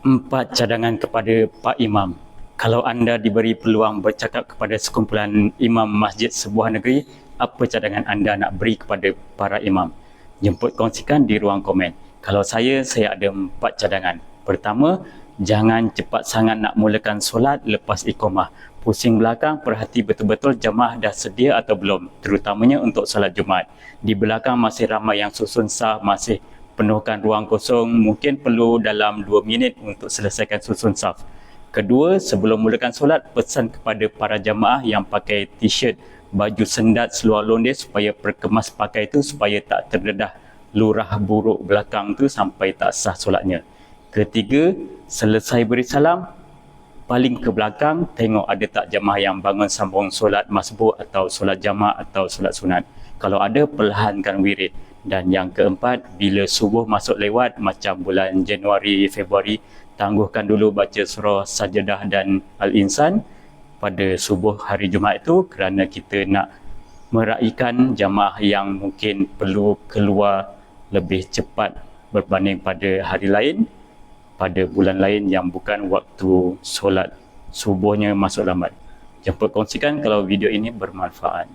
4 cadangan kepada Pak Imam. Kalau anda diberi peluang bercakap kepada sekumpulan imam masjid sebuah negeri, apa cadangan anda nak beri kepada para imam? Jemput kongsikan di ruang komen. Kalau saya ada 4 cadangan. Pertama, jangan cepat sangat nak mulakan solat lepas iqamah. Pusing belakang, perhati betul-betul jemaah dah sedia atau belum, terutamanya untuk solat Jumaat. Di belakang masih ramai yang susun saf, masih penuhkan ruang kosong, mungkin perlu dalam 2 minit untuk selesaikan susun saf. Kedua, sebelum mulakan solat, pesan kepada para jemaah yang pakai t-shirt, baju sendat, seluar londeh supaya perkemas pakai itu supaya tak terdedah lurah buruk belakang tu sampai tak sah solatnya. Ketiga, selesai beri salam, paling ke belakang, tengok ada tak jemaah yang bangun sambung solat masbuk atau solat jamaah atau solat sunat. Kalau ada, perlahankan wirid. Dan yang keempat, bila subuh masuk lewat macam bulan Januari, Februari, tangguhkan dulu baca surah Sajadah dan Al-Insan pada subuh hari Jumaat itu kerana kita nak meraihkan jamaah yang mungkin perlu keluar lebih cepat berbanding pada hari lain, pada bulan lain yang bukan waktu solat subuhnya masuk lambat. Jemput kongsikan kalau video ini bermanfaat.